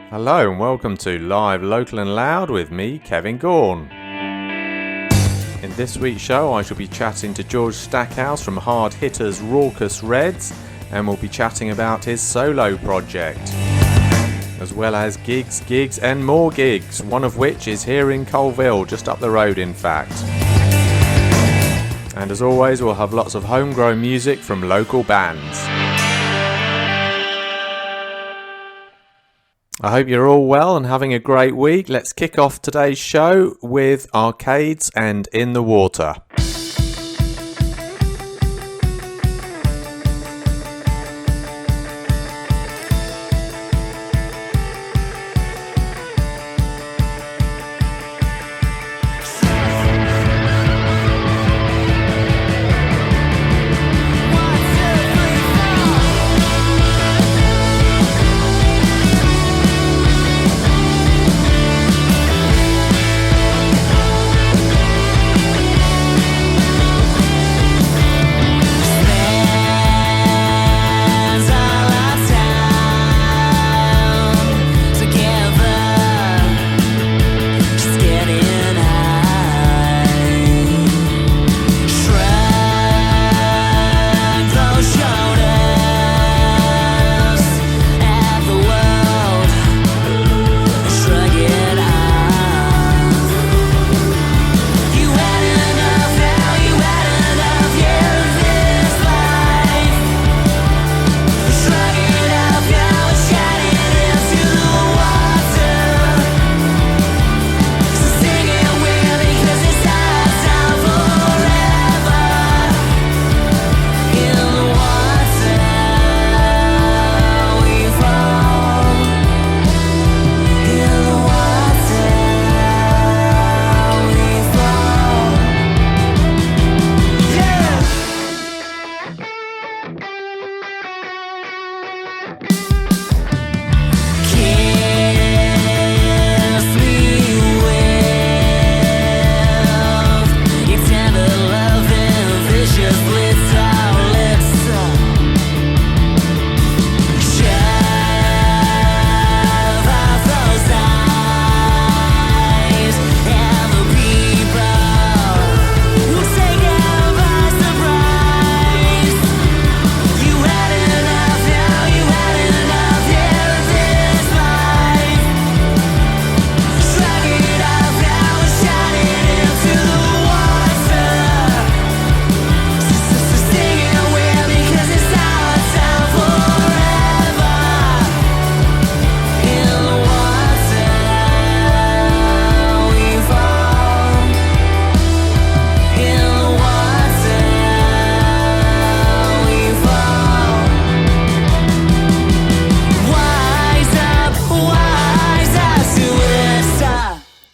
Hello and welcome to Live, Local and Loud with me, Kevin Gaughan. In this week's show I shall be chatting to George Stackhouse from hard hitters Rawkus Redz, and we'll be chatting about his solo project, as well as gigs and more gigs, one of which is here in Colville, just up the road in fact. And as always we'll have lots of homegrown music from local bands. I hope you're all well and having a great week. Let's kick off today's show with Arcades and In the Water.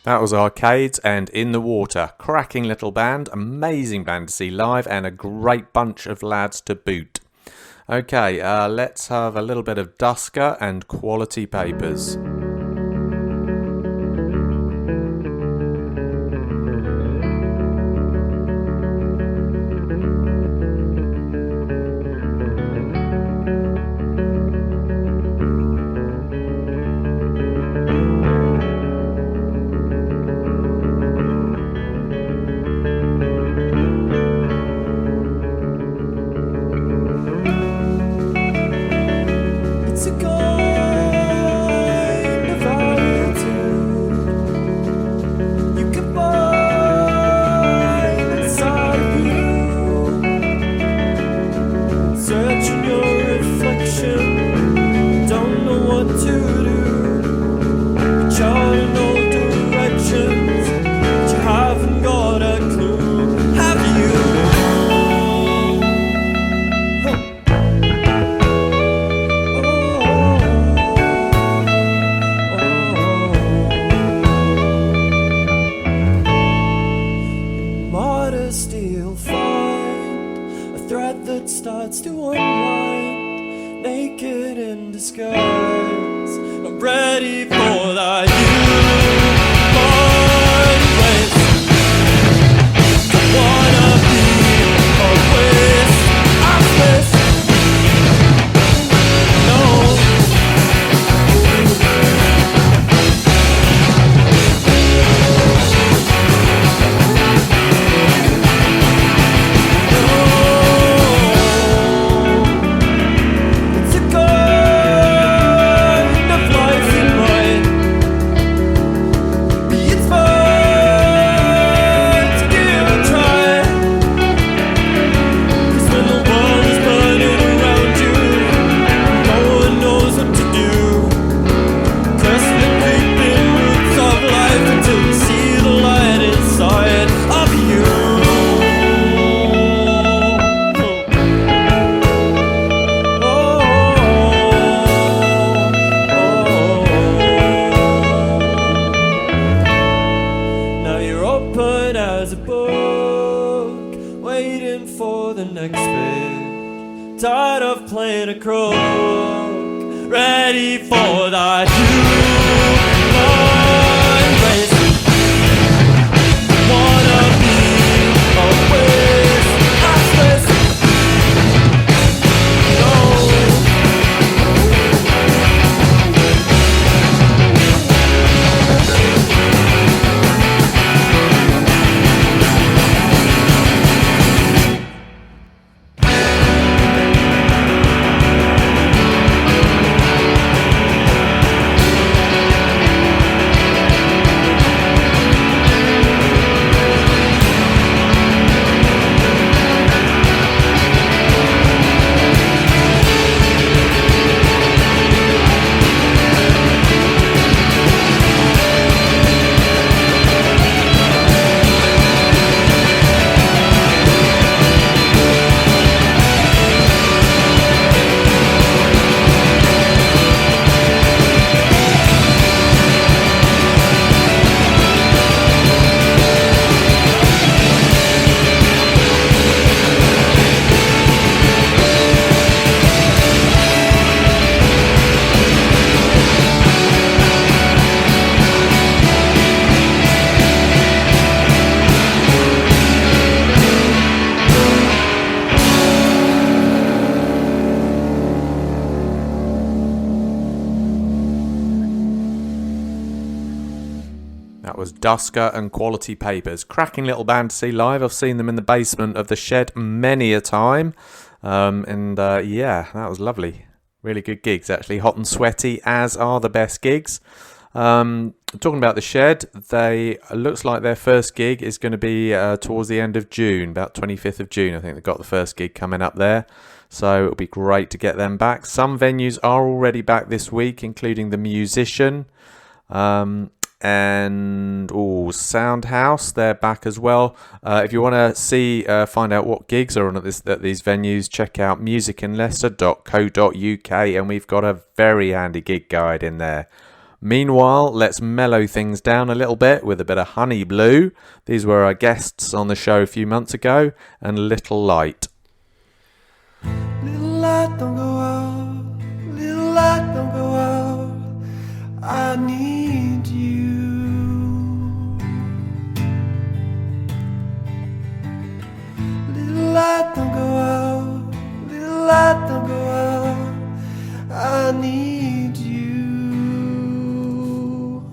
That was Arcades and In the Water. Cracking little band, amazing band to see live, and a great bunch of lads to boot. Okay, let's have a little bit of Dusker and Quality Papers. I've played a crook, ready for thy human race. Wanna be always hostless. No. That was Dusker and Quality Papers. Cracking little band to see live. I've seen them in the basement of the Shed many a time. Yeah, that was lovely. Really good gigs, actually. Hot and sweaty, as are the best gigs. Talking about the Shed, looks like their first gig is going to be towards the end of June, about 25th of June. I think they've got the first gig coming up there. So it'll be great to get them back. Some venues are already back this week, including the Musician. And Soundhouse, they're back as well. If you want to find out what gigs are on at these venues, check out musicinleicester.co.uk, and we've got a very handy gig guide in there. Meanwhile, let's mellow things down a little bit with a bit of Honey Blue. These were our guests on the show a few months ago, and Little Light. Little light don't go out, little light don't go out, I need you. Little light don't go out, little light don't go out, I need you.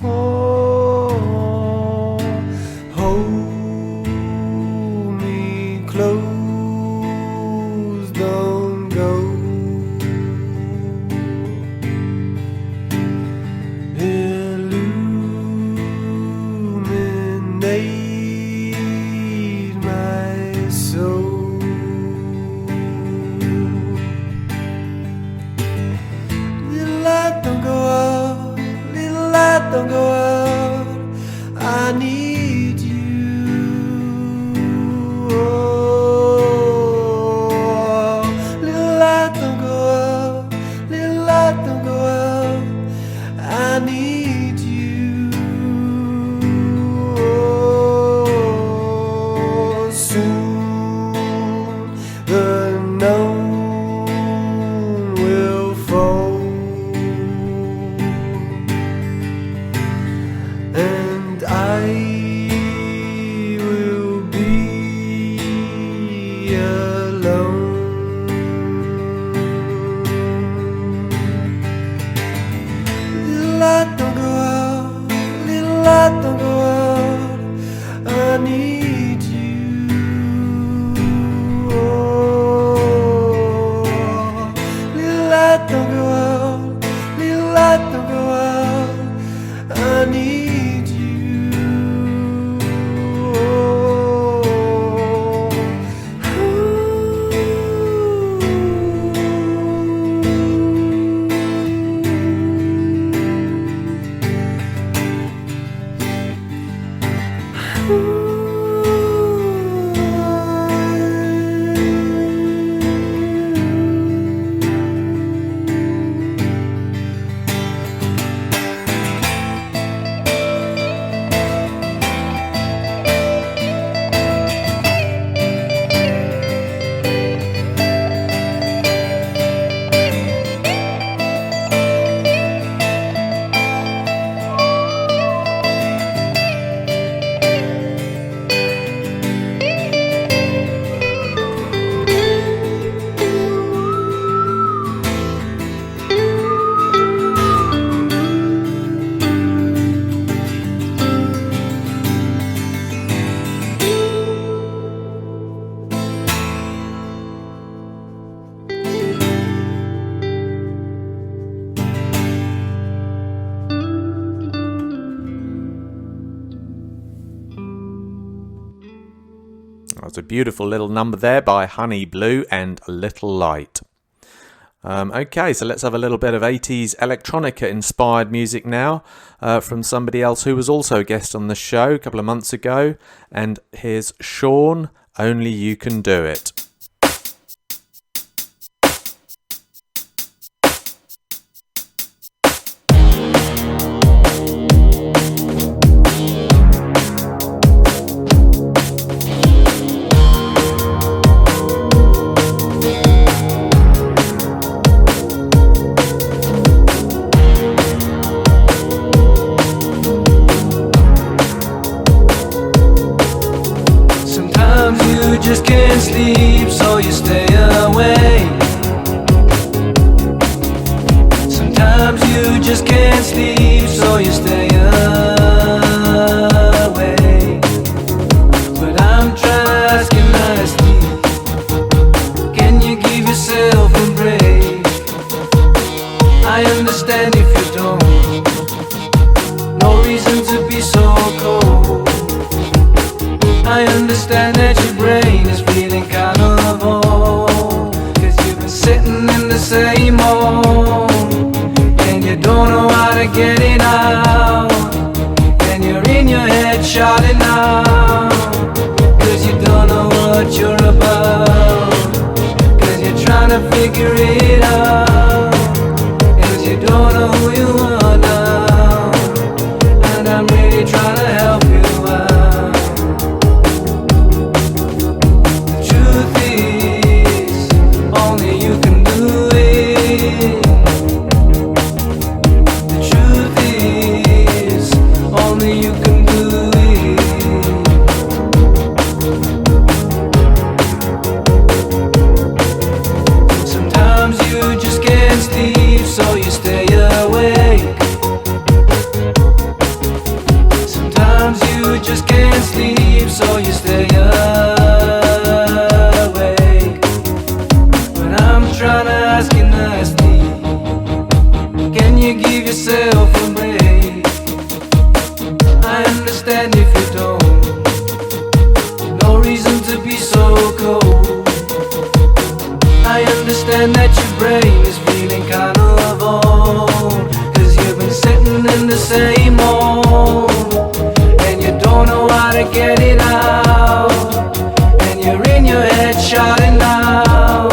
Oh, hold me close, don't go. Illuminate my soul. Little light don't go out, little light don't go out, I need you. Oh, little light don't go out, little light don't go out, I need you. Oh, soon the known will fall. was a beautiful little number there by Honey Blue and Little Light. Okay, so let's have a little bit of 80s electronica inspired music now from somebody else who was also a guest on the show a couple of months ago. And here's Sean, Only You Can Do It. Just can't sleep, so you stay awake. Sometimes you just can't sleep, so you stay awake. But I'm trying to ask you nicely, can you give yourself a break? I understand if you don't, no reason to be so cold. I understand that your brain is feeling kind of old, 'cause you've been sitting in the same hole, and you don't know how to get it out, and you're in your head shouting out, 'cause you don't know what you're about, 'cause you're trying to figure it out, 'cause you don't know who you are now, and I'm really trying to help you out. So you stay awake. Sometimes you just can't sleep, so you stay awake. But I'm trying to ask you nicely, can you give yourself a break? I understand if you don't, no reason to be so cold. I understand that your brain is feeling kind of old, 'cause you've been sitting in the same hole, and you don't know how to get it out, and you're in your head shouting out,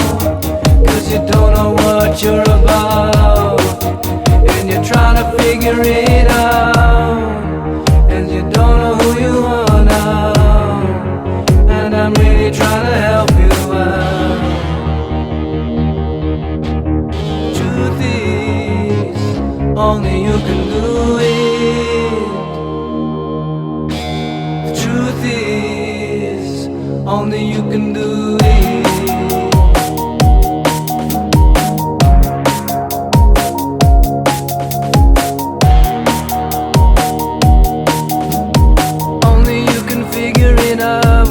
'cause you don't know what you're about, and you're trying to figure it out, and you don't know who you are now, and I'm really trying to help you out. Only you can do it. The truth is, only you can do it. Only you can figure it out.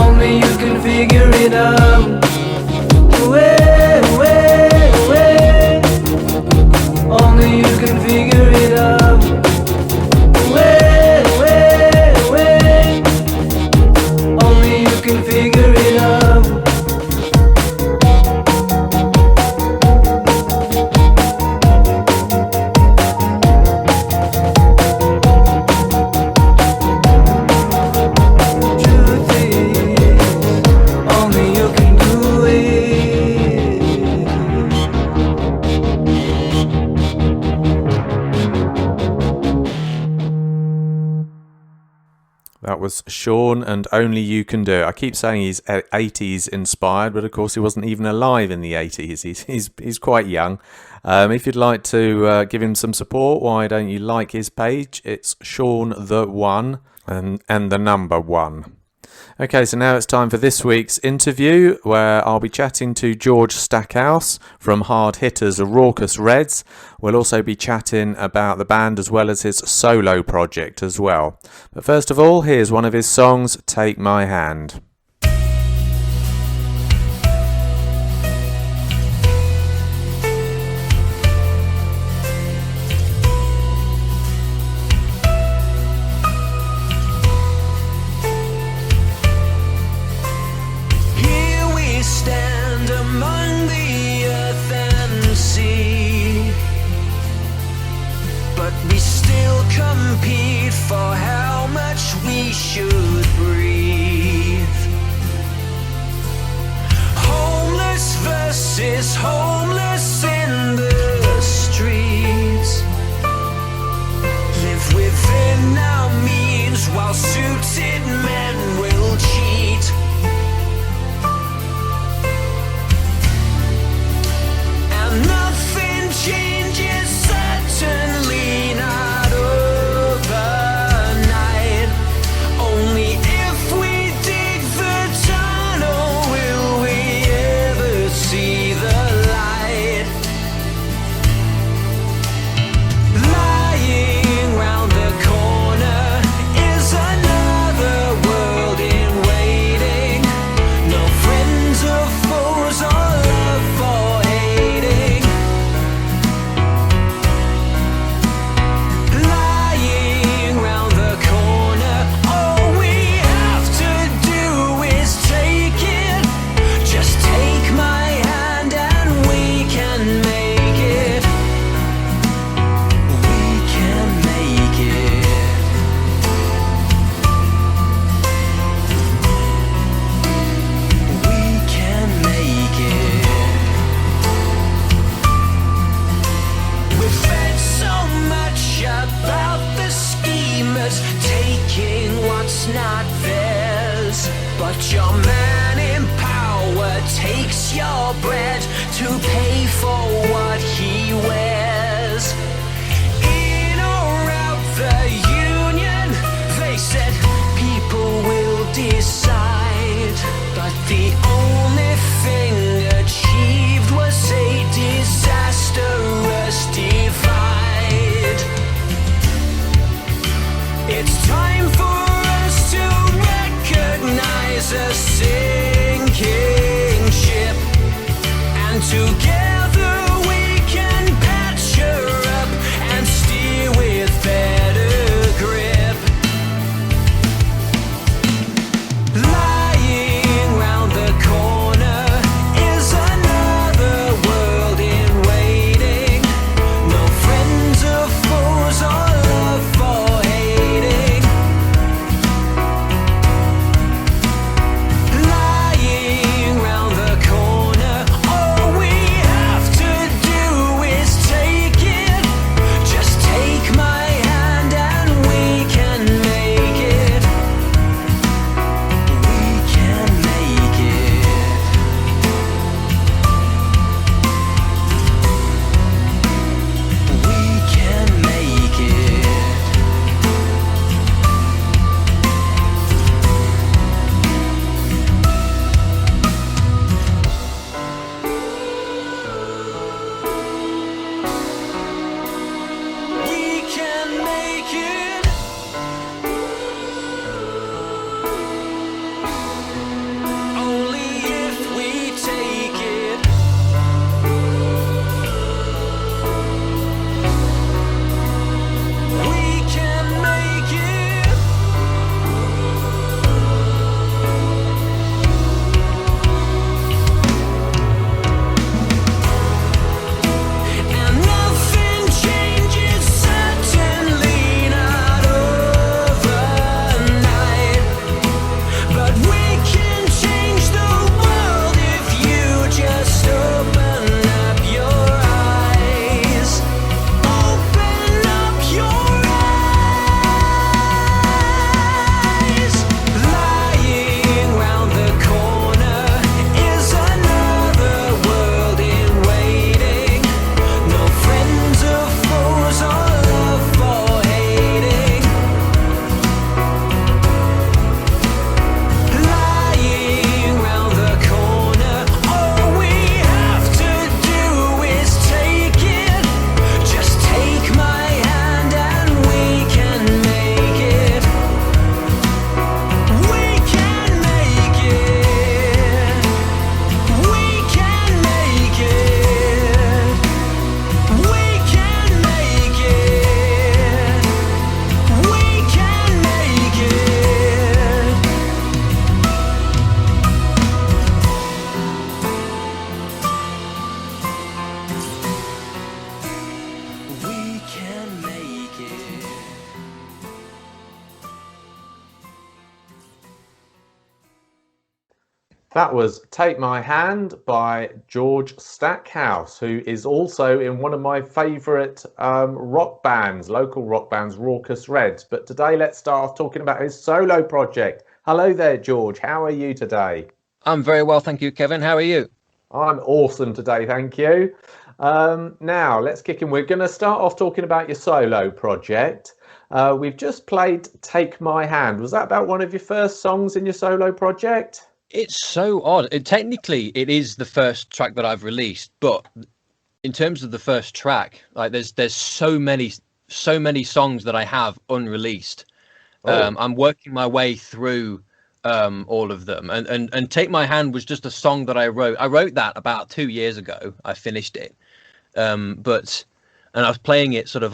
Only you can figure it out. Only you can figure it out. Only you can figure it out. Truth is, only you can do it. That was Sean and Only You Can Do It. I keep saying he's 80s inspired, but of course he wasn't even alive in the 80s. He's quite young. If you'd like to give him some support, why don't you like his page? It's Sean the One and the number 1. Okay, so now it's time for this week's interview, where I'll be chatting to George Stackhouse from Hard Hitters Rawkus Redz. We'll also be chatting about the band as well as his solo project as well. But first of all, here's one of his songs, Take My Hand. Your man in power takes your bread to pay for what he wears. In or out the union, they said people will decide. But the only thing achieved was a disastrous divide. It's time for us to recognize a sinking ship, and together we can patch her up and steer with better grip. Lying round the corner is another world in waiting. No friends or foes or love for hating. Lying round the corner, all we have to do is take it. Just take my hand and we can make it. We can make it. We can make it. We can make it. Only if we take it. We can make it. And nothing changes, certainly not overnight. But we can change the world if you just open up your eyes. Open up your eyes. Lying round the corner is another world in waiting. No friends or foes or love for hating. Lying round the corner, all we have to do is take it. Just take my hand and we can make it. We can make it. We can make it. We can make it. We can make it. We can make it. That was Take My Hand by George Stackhouse, who is also in one of my favourite rock bands, local rock bands, Rawkus Redz. But today let's start off talking about his solo project. Hello there, George. How are you today? I'm very well, thank you, Kevin. How are you? I'm awesome today, thank you. Now, let's kick in. We're going to start off talking about your solo project. We've just played Take My Hand. Was that about one of your first songs in your solo project? It's so odd. Technically, it is the first track that I've released, but in terms of the first track, like there's so many songs that I have unreleased. Oh. I'm working my way through all of them, and Take My Hand was just a song that I wrote. I wrote that about 2 years ago. I finished it, and I was playing it sort of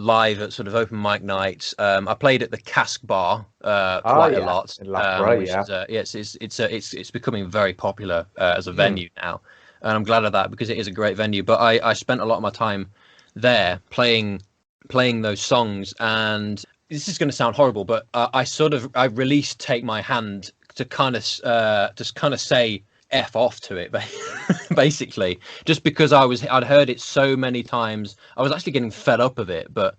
live at sort of open mic nights. I played at the Cask Bar quite a lot. In Loughborough, It's becoming very popular as a venue now, and I'm glad of that because it is a great venue. But I spent a lot of my time there playing those songs, and this is going to sound horrible, but I released Take My Hand to kind of say F off to it, basically, just because I'd heard it so many times. I was actually getting fed up of it, but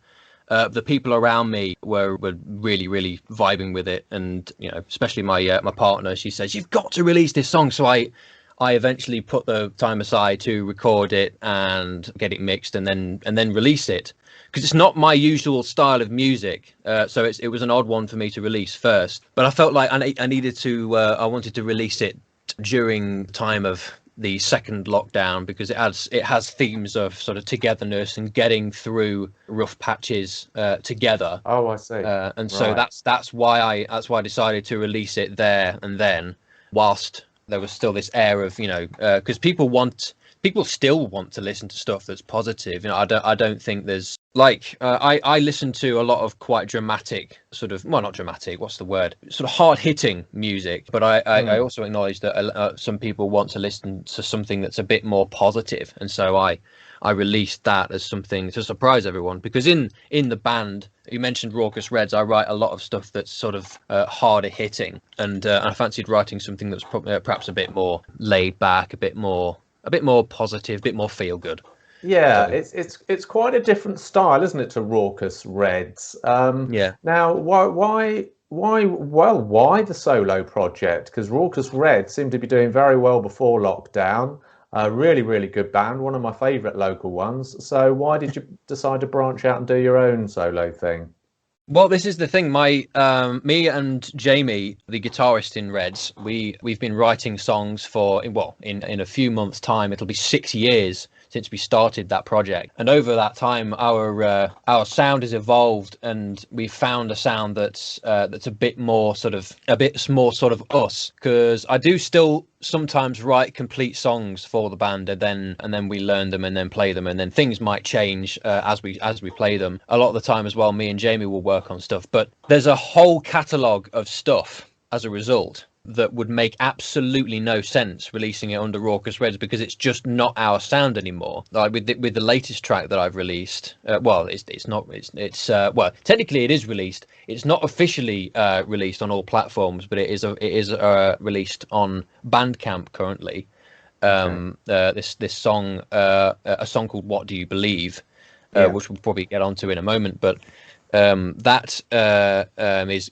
The people around me were really, really vibing with it, and especially my partner. She says, "You've got to release this song." So I eventually put the time aside to record it and get it mixed, and then release it, because it's not my usual style of music. So it was an odd one for me to release first. But I felt like I needed to. I wanted to release it during time of the second lockdown, because it has themes of sort of togetherness and getting through rough patches together. Oh, I see. And so that's why I decided to release it there and then, whilst there was still this air of, because people still want to listen to stuff that's positive. I don't think there's I listen to a lot of quite dramatic sort of, well, not dramatic, what's the word, sort of hard hitting music, but I also acknowledge that some people want to listen to something that's a bit more positive, and so I released that as something to surprise everyone, because in the band, you mentioned Rawkus Redz, I write a lot of stuff that's sort of harder hitting, and I fancied writing something that's perhaps a bit more laid back, a bit more positive, a bit more feel good. Yeah, it's quite a different style, isn't it, to Rawkus Redz? Yeah. Now, why the solo project? Because Rawkus Redz seemed to be doing very well before lockdown. A really, really good band, one of my favourite local ones. So why did you decide to branch out and do your own solo thing? Well, this is the thing. Me and Jamie, the guitarist in Redz, we've been writing songs for, in a few months' time, it'll be 6 years since we started that project. And over that time, our sound has evolved, and we've found a sound that's a bit more sort of us. Because I do still sometimes write complete songs for the band, and then we learn them and then play them, and then things might change as we play them. A lot of the time as well, me and Jamie will work on stuff, but there's a whole catalogue of stuff as a result that would make absolutely no sense releasing it under Rawkus Redz, because it's just not our sound anymore. Like with the latest track that I've released, technically it is released. It's not officially released on all platforms, but it is released on Bandcamp currently. This song, a song called "What Do You Believe," which we'll probably get onto in a moment, but that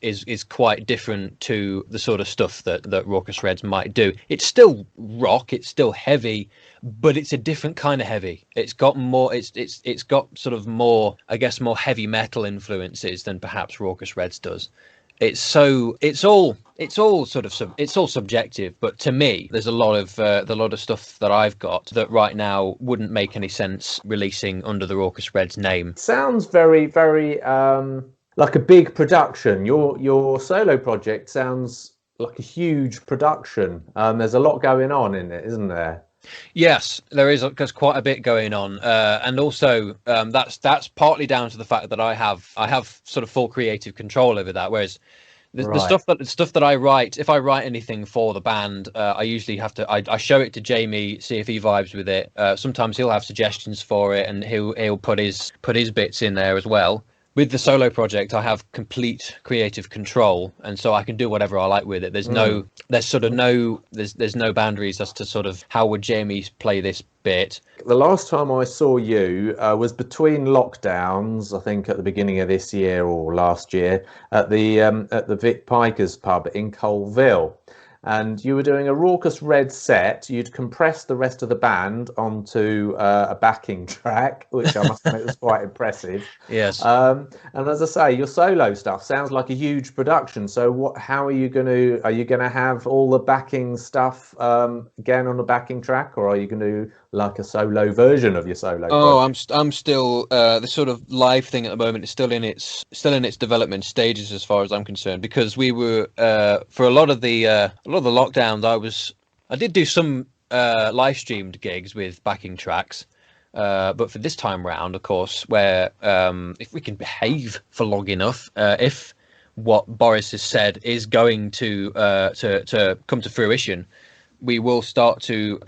is quite different to the sort of stuff that Rawkus Redz might do. It's still rock, it's still heavy, but it's a different kind of heavy. It's got more, it's got sort of more, I guess, more heavy metal influences than perhaps Rawkus Redz does. It's all subjective, but to me, there's a lot of stuff that I've got that right now wouldn't make any sense releasing under the Rawkus Redz name. Sounds very, very like a big production. Your solo project sounds like a huge production. There's a lot going on in it, isn't there? Yes, there's quite a bit going on, and also that's partly down to the fact that I have sort of full creative control over that. Whereas the stuff that I write, if I write anything for the band, I usually have to I show it to Jamie, see if he vibes with it. Sometimes he'll have suggestions for it, and he'll put his bits in there as well. With the solo project, I have complete creative control, and so I can do whatever I like with it. There's no boundaries as to sort of how would Jamie play this bit. The last time I saw you was between lockdowns, I think at the beginning of this year or last year, at the Vic Pikers pub in Colville. And you were doing a Rawkus Redz set. You'd compressed the rest of the band onto a backing track, which I must admit was quite impressive. Yes. And as I say, your solo stuff sounds like a huge production. So how are you going to have all the backing stuff again on a backing track, or are you going to do like a solo version of your solo project? I'm still the sort of live thing at the moment is still in its development stages as far as I'm concerned, because we were for a lot of the lockdowns I did do some live streamed gigs with backing tracks, but for this time round, of course, where if we can behave for long enough, if what Boris has said is going to come to fruition, places will start to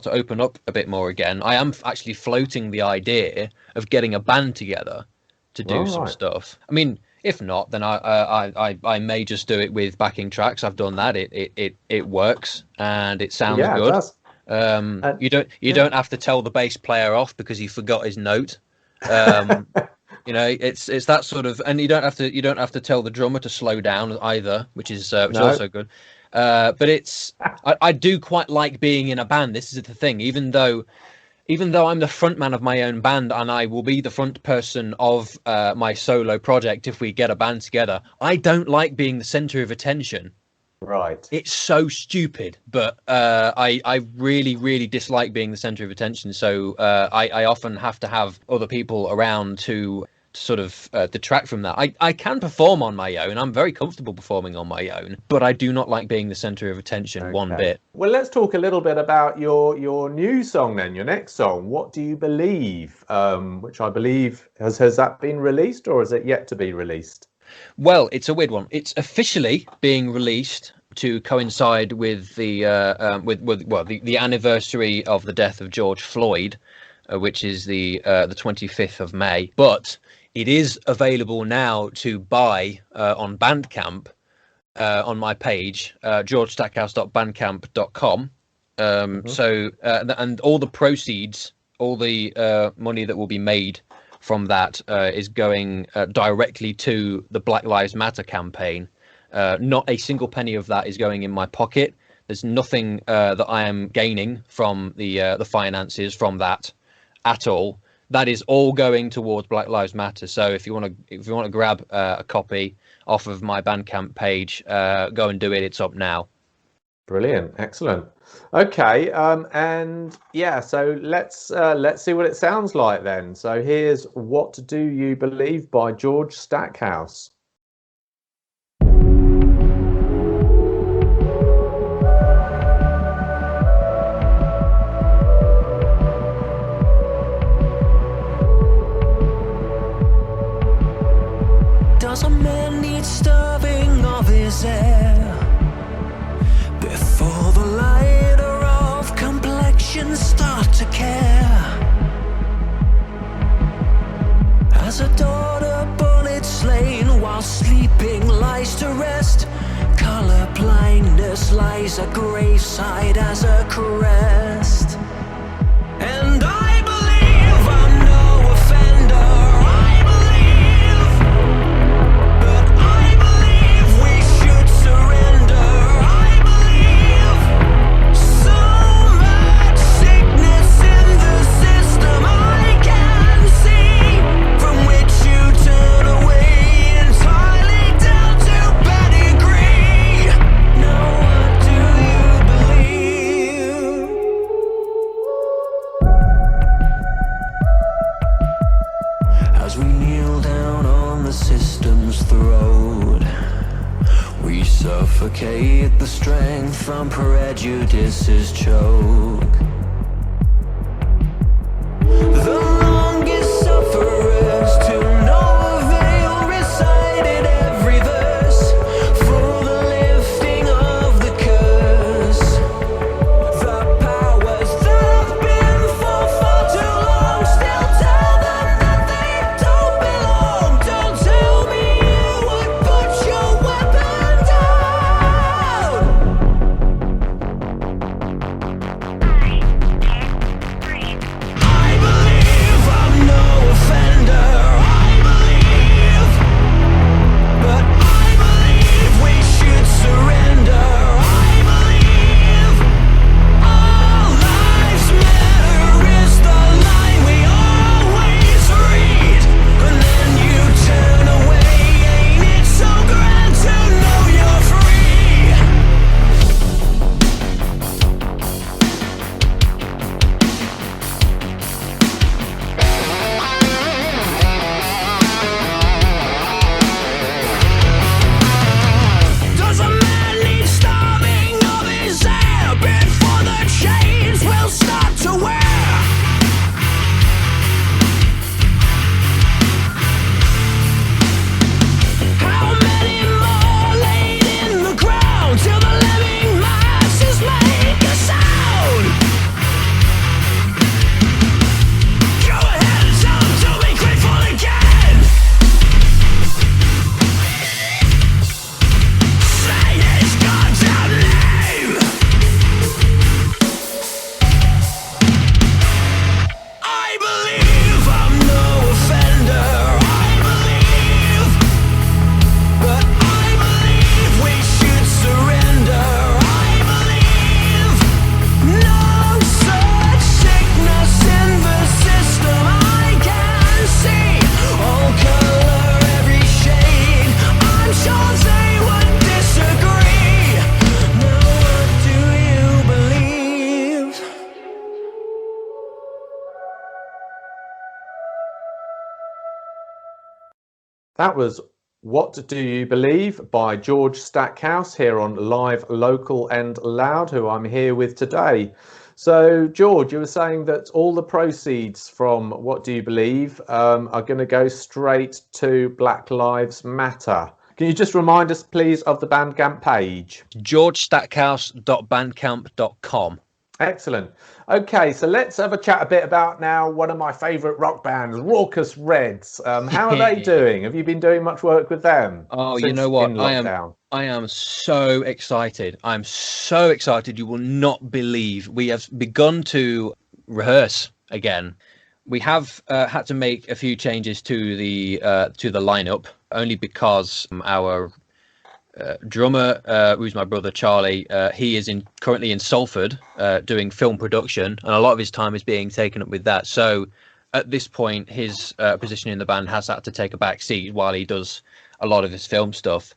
open up a bit more again. I am actually floating the idea of getting a band together to do some stuff. I mean, if not, then I may just do it with backing tracks. I've done that. It works and it sounds good. You don't have to tell the bass player off because he forgot his note. You know, it's that sort of, and you don't have to tell the drummer to slow down either, which is also good. But I do quite like being in a band. This is the thing, even though I'm the front man of my own band and I will be the front person of my solo project if we get a band together, I don't like being the center of attention. Right. It's so stupid, but I really, really dislike being the center of attention. So I often have to have other people around to sort of detract from that. I can perform on my own. I'm very comfortable performing on my own, but I do not like being the center of attention one bit. Well, let's talk a little bit about your new song then, your next song, What Do You Believe? Which I believe, has that been released or is it yet to be released? Well, it's a weird one. It's officially being released to coincide with the the anniversary of the death of George Floyd, which is the 25th of May. But it is available now to buy on Bandcamp on my page, georgestackhouse.bandcamp.com. So and all the proceeds, all the money that will be made from that is going directly to the Black Lives Matter campaign. Not a single penny of that is going in my pocket. There's nothing that I am gaining from the finances from that at all. That is all going towards Black Lives Matter. So if you want to grab a copy off of my Bandcamp page, go and do it. It's up now. Brilliant, excellent. Okay, and yeah, so let's see what it sounds like then. So here's What Do You Believe by George Stackhouse. Does a man need starving of his air before the lighter of complexion start to care? As a daughter bullet slain while sleeping lies to rest, color blindness lies at graveside as a crest. And I believe I'm no offender. I believe, but I believe we should surrender. I believe so much sickness in the system I can see, from which you turn away entirely down to pedigree. Now what do you believe? As we kneel down on the system's throat, we suffocate the strength from prejudice's choke. The longest sufferers to no avail recited every verse for the lifting of the curse. The powers that have been for far too long still tell them that they don't belong. Don't tell me you would put your weapon down. That was What Do You Believe by George Stackhouse here on Live, Local and Loud, who I'm here with today. So, George, you were saying that all the proceeds from What Do You Believe are going to go straight to Black Lives Matter. Can you just remind us, please, of the Bandcamp page? georgestackhouse.bandcamp.com. Excellent. Okay, so let's have a chat a bit about now one of my favourite rock bands, Rawkus Redz. How are they doing? Have you been doing much work with them? Oh, you know what? In lockdown? I am so excited. I'm so excited. You will not believe. We have begun to rehearse again. We have had to make a few changes to the lineup, only because our drummer, who's my brother Charlie, he is currently in Salford doing film production, and a lot of his time is being taken up with that. So at this point, his position in the band has had to take a back seat while he does a lot of his film stuff.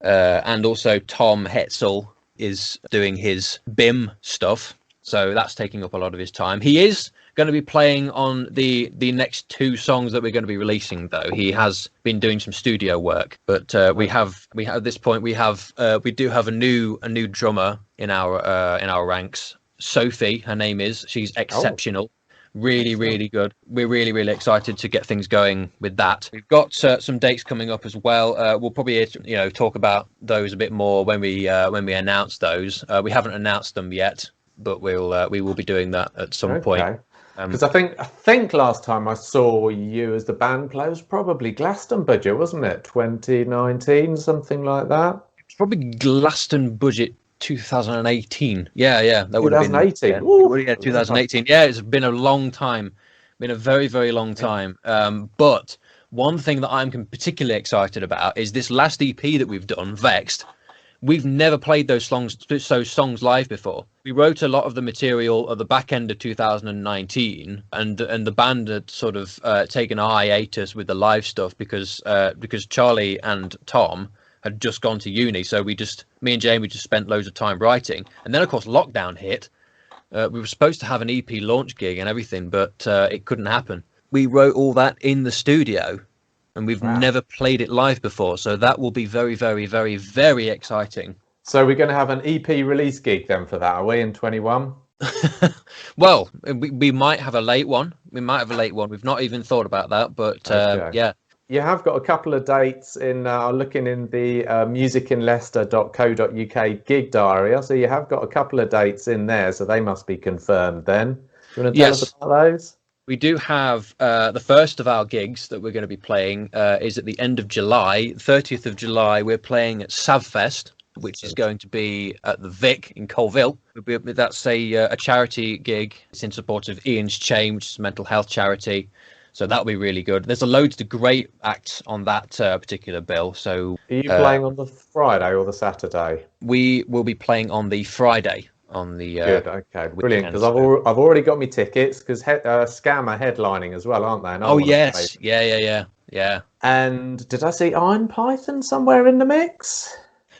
And also Tom Hetzel is doing his BIM stuff, so that's taking up a lot of his time. He is going to be playing on the next two songs that we're going to be releasing, though. He has been doing some studio work, but we have at this point we do have a new drummer in our ranks. Sophie, her name is. She's exceptional. Really good. We're really excited to get things going with that. We've got some dates coming up as well. We'll probably talk about those a bit more when we announce those. We haven't announced them yet, but we will be doing that at some point. Because I think last time I saw you as the band player was probably Glastonbury, wasn't it? 2019, something like that. It's probably Glastonbury 2018. Yeah, that would have been 2018. Yeah, 2018. Yeah, it's been a long time, been a very long time. But one thing that I'm particularly excited about is this last EP that we've done, Vexed. We've never played those songs live before. We wrote a lot of the material at the back end of 2019, and the band had sort of taken a hiatus with the live stuff because Charlie and Tom had just gone to uni. So me and Jamie just spent loads of time writing, and then of course lockdown hit. We were supposed to have an EP launch gig and everything, but it couldn't happen. We wrote all that in the studio, and we've never played it live before, so that will be very exciting. So we're going to have an EP release gig then for that, are we, in 21? Well, we might have a late one. We've not even thought about that, but yeah. You have got a couple of dates in, looking in the musicinleicester.co.uk gig diary, so you have got a couple of dates in there, so they must be confirmed then. Do you want to tell us about those? We do have the first of our gigs that we're going to be playing is at the end of July, 30th of July. We're playing at Savfest, which is going to be at the Vic in Colville. That's a charity gig. It's in support of Ian's Chain, which is a mental health charity. So that'll be really good. There's loads of great acts on that particular bill. So are you playing on the Friday or the Saturday? We will be playing on the Friday. On the good, okay, brilliant. Because I've already got my tickets. Because Scam are headlining as well, aren't they? Oh yes, yeah. And did I see Iron Python somewhere in the mix?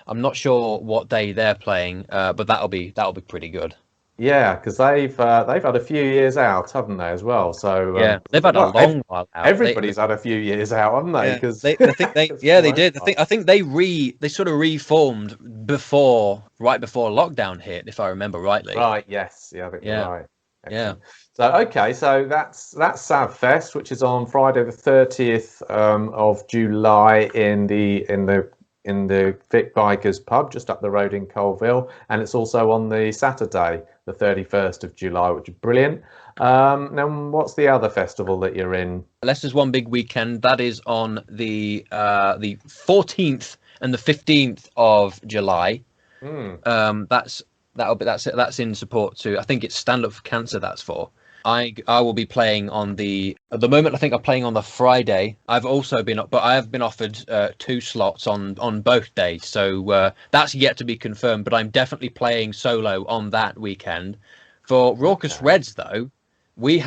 I'm not sure what day they're playing, but that'll be pretty good. Yeah, because they've had a few years out, haven't they, as well? So yeah, they've had a long while out. Everybody's had a few years out, haven't they? Because I think they did. I think they sort of reformed right before lockdown hit, if I remember rightly. Right. Yes. Yeah. I think you're right. Excellent. Yeah. So that's Savfest, which is on Friday the 30th of July in the Vic Bikers pub just up the road in Colville, and it's also on the Saturday the 31st of July, which is brilliant. Now, what's the other festival that you're in? Leicester's One Big Weekend. That is on the 14th and the 15th of July. That's in support to, I think it's Stand Up for Cancer. That's for. I will be playing at the moment. I think I'm playing on the Friday. I have been offered 2 slots on both days. So that's yet to be confirmed, but I'm definitely playing solo on that weekend. For Rawkus Redz, though, we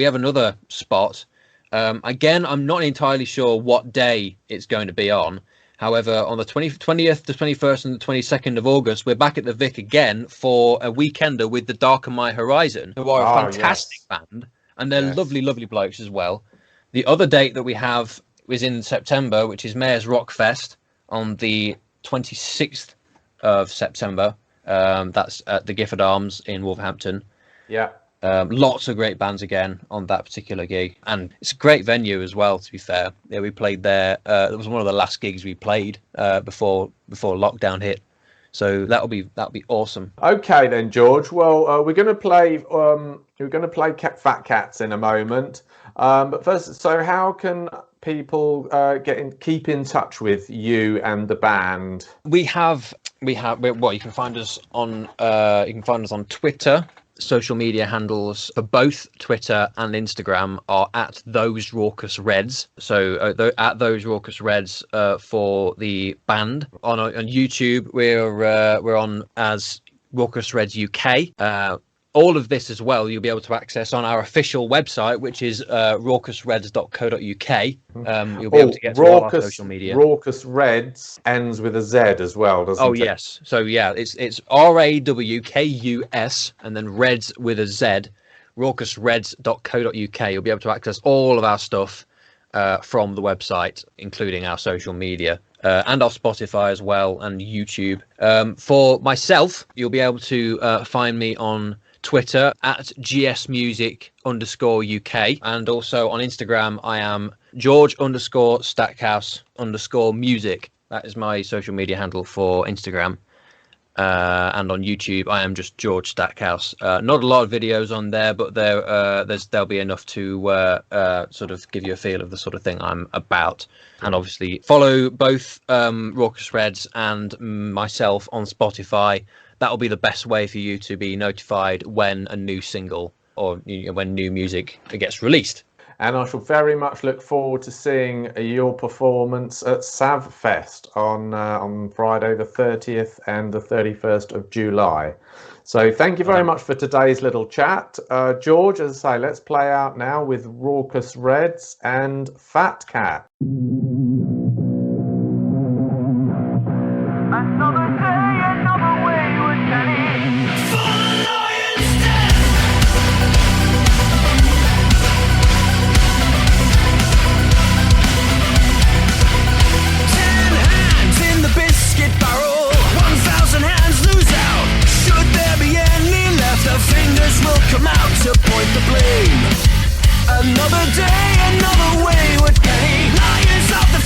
have another spot. Again, I'm not entirely sure what day it's going to be on. However, on the 20th, the 21st and the 22nd of August, we're back at the Vic again for a weekender with the Darken My Horizon, who are a fantastic band, and they're lovely blokes as well. The other date that we have is in September, which is Mayor's Rock Fest on the 26th of September. That's at the Gifford Arms in Wolverhampton. Yeah. Lots of great bands again on that particular gig, and it's a great venue as well. To be fair, yeah, we played there. It was one of the last gigs we played before lockdown hit, so that'll be awesome. Okay then, George. Well, we're going to play Fat Cats in a moment, but first, so how can people keep in touch with you and the band? We have. Well, you can find us on Twitter. Social media handles for both Twitter and Instagram are at those Rawkus Redz. So at those Rawkus Redz for the band. On YouTube, we're on as Rawkus Redz UK. All of this as well you'll be able to access on our official website, which is rawkusredz.co.uk. You'll be able to get to all our social media. Rawkus Redz ends with a Z as well, doesn't it? Oh yes. So yeah, it's RAWKUS and then Redz with a Z. rawkusredz.co.uk. You'll be able to access all of our stuff from the website, including our social media. And our Spotify as well, and YouTube. For myself, you'll be able to find me on Twitter at gsmusic_UK, and also on Instagram I am George_Stackhouse_music. That is my social media handle for Instagram. And on YouTube I am just George Stackhouse. Not a lot of videos on there, but there'll be enough to sort of give you a feel of the sort of thing I'm about. And obviously follow both Rawkus Redz and myself on Spotify. That'll be the best way for you to be notified when a new single or when new music gets released. And I shall very much look forward to seeing your performance at Savfest on Friday the 30th and the 31st of July. So thank you very much for today's little chat. George, as I say, let's play out now with Rawkus Redz and Fat Cat. Another day, another wayward penny. Biscuit barrel, 1,000 hands lose out. Should there be any left, the fingers will come out to point the blame. Another day, another wayward penny. Lions of the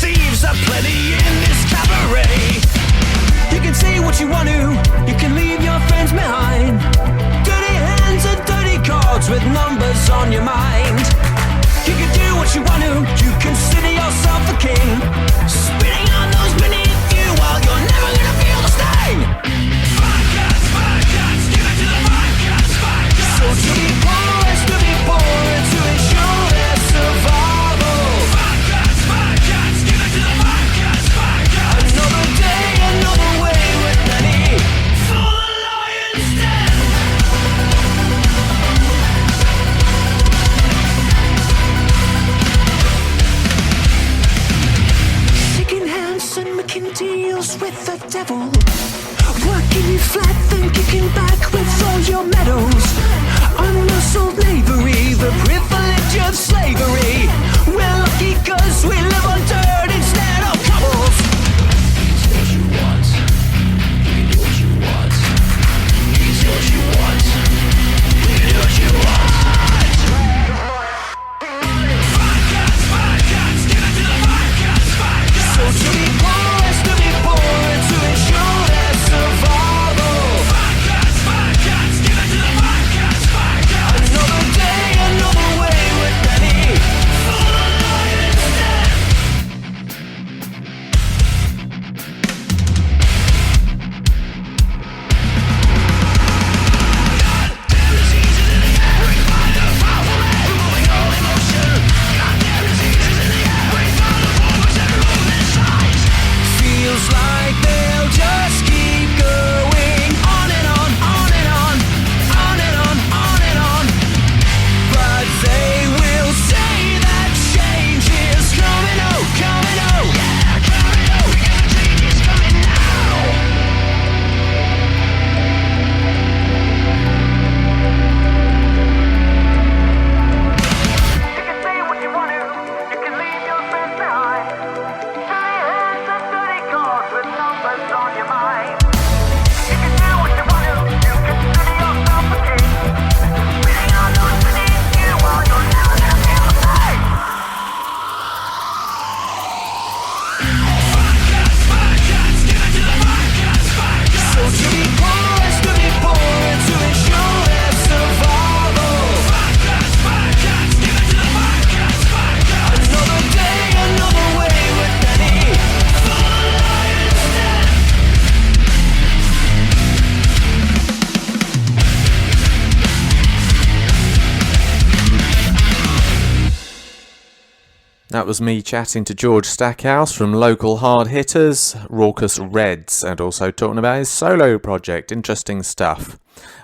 That was me chatting to George Stackhouse from local hard hitters, Rawkus Redz, and also talking about his solo project. Interesting stuff.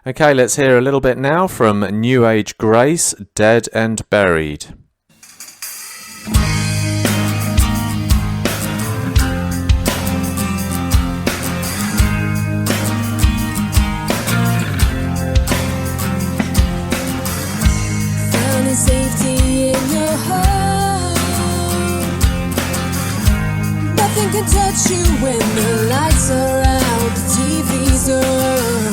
Okay, let's hear a little bit now from New Age Grace, Dead and Buried. Found safety in your heart. Nothing can touch you when the lights are out, the TV's on.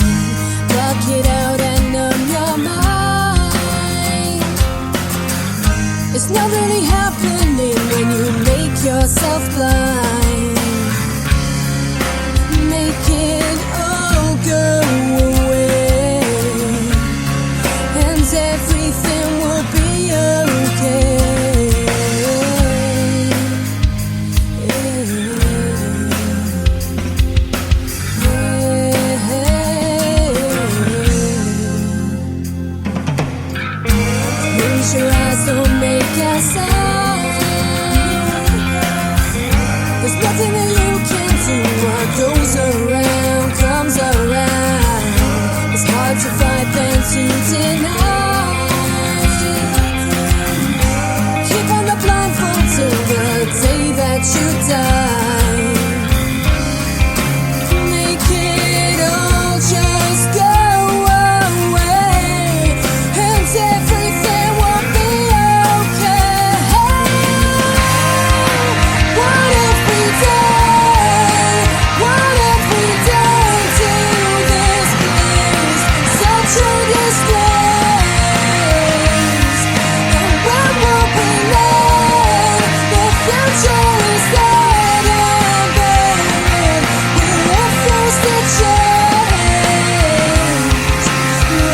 Block it out and numb your mind. It's not really happening when you make yourself blind. Make it all go away, and everything will be okay. Close your eyes, don't make a sound. There's nothing that you can do. What goes around comes around. It's hard to fight than to deny. Keep on the blindfold till the day that you die. Make it all just go away, and everything will be okay. What have we done? What have we done to this place? Such a disgrace. And when will we learn? The future is dead and buried. We refuse to change.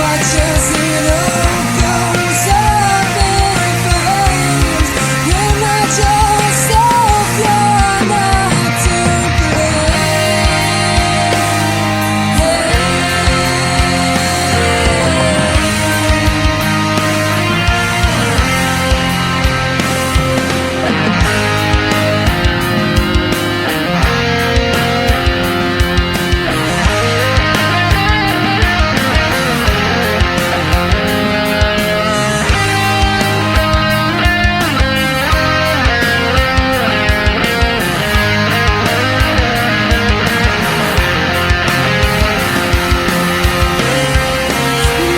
Watch as it all goes up in flames. You're not yourself, you're not to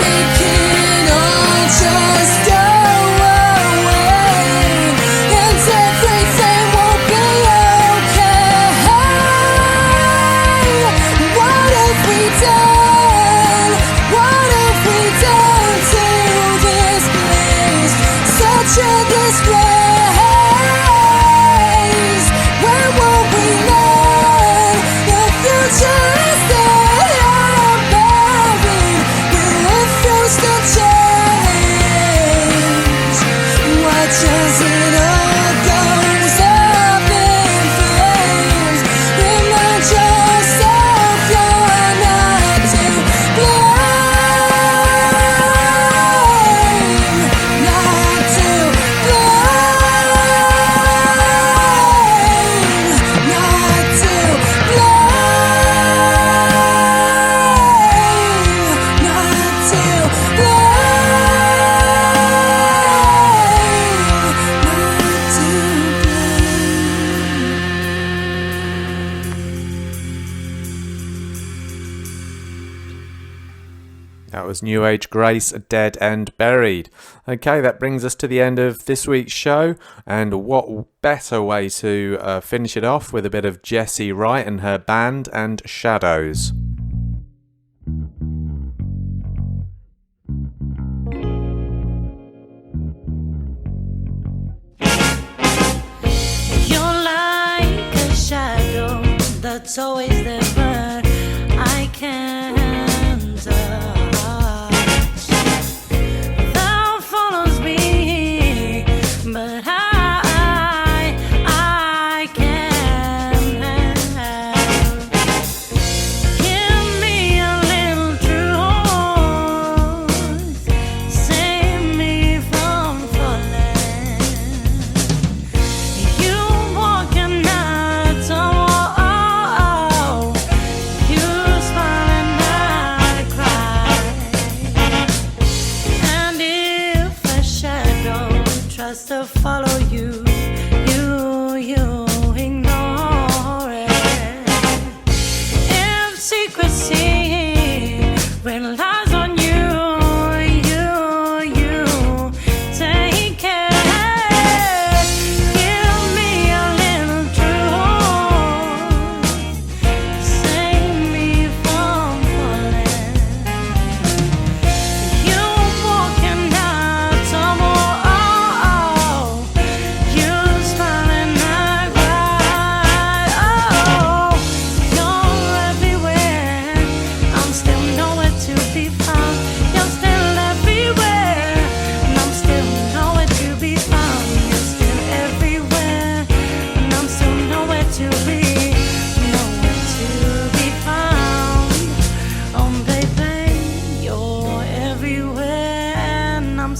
make it all just go away, and everything will be okay. What have we done? What have we done to this place? Such a disgrace. When will we learn? The future is dead and buried. We refuse to change. Watch as it all goes up in flames. Remind yourself you're not to blame. Not to blame. Not to blame. Not to That was New Age Grace, Dead and Buried. Okay, that brings us to the end of this week's show, and what better way to finish it off with a bit of Jessie Wright and her band and Shadows. You're like a shadow that's always there, but I can't touch. That follows me, but I can't help. Give me a little truth, save me from falling.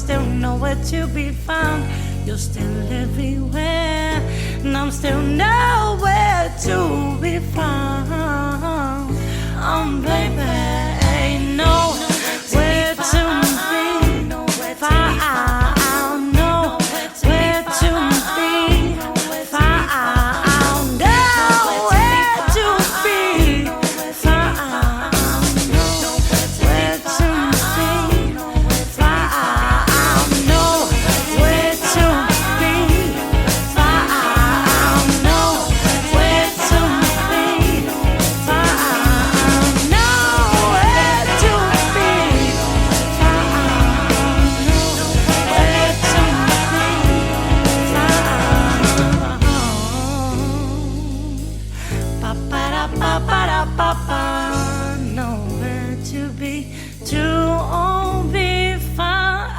still nowhere to be found. You're still everywhere, and I'm still nowhere to be found. Baby, ain't nowhere to be found. Nowhere to be found. Nowhere to be found. Nowhere to be found. Nowhere to be found. Nowhere to be found. Nowhere to be found. Nowhere to ba-ba-da-ba-ba-da-ba-ba. Nowhere to be found.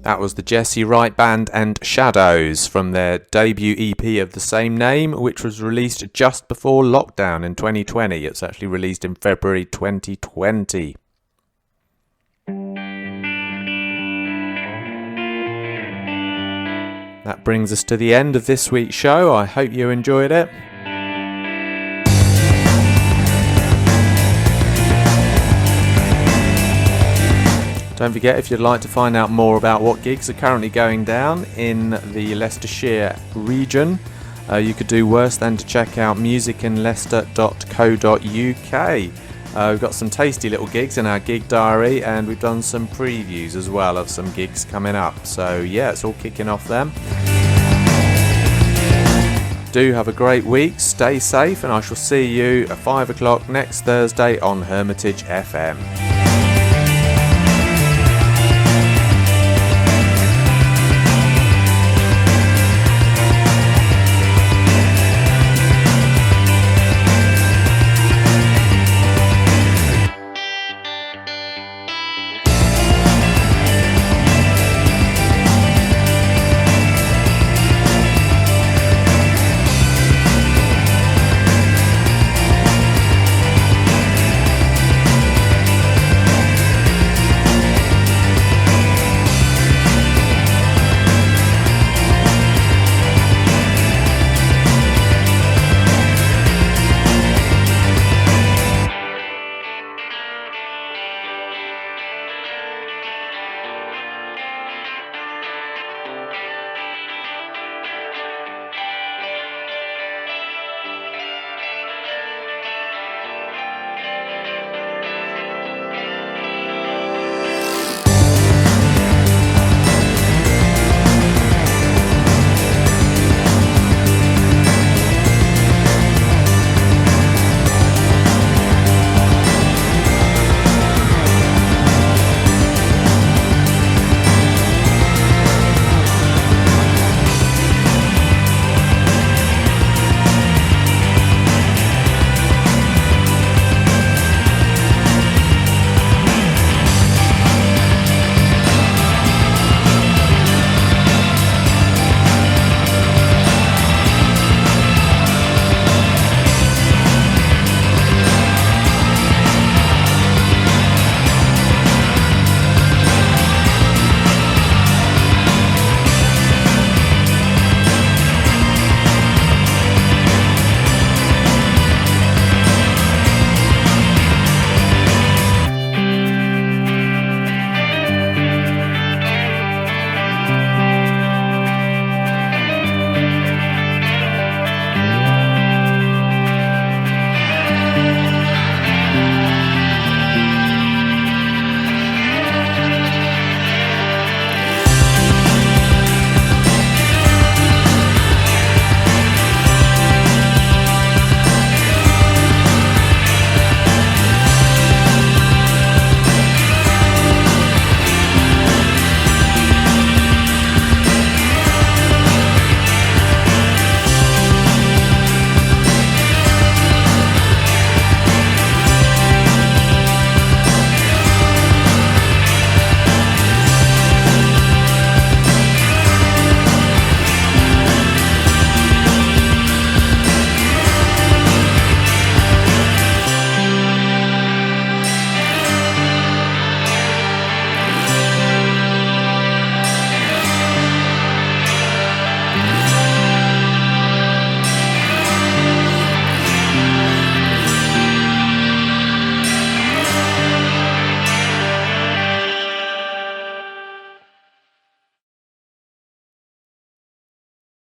That was the Jesse Wright Band and Shadows from their debut EP of the same name, which was released just before lockdown in 2020. It's actually released in February 2020. That brings us to the end of this week's show. I hope you enjoyed it. Don't forget, if you'd like to find out more about what gigs are currently going down in the Leicestershire region, you could do worse than to check out musicinleicester.co.uk. We've got some tasty little gigs in our gig diary, and we've done some previews as well of some gigs coming up. So yeah, it's all kicking off then. Do have a great week, stay safe, and I shall see you at 5 o'clock next Thursday on Hermitage FM.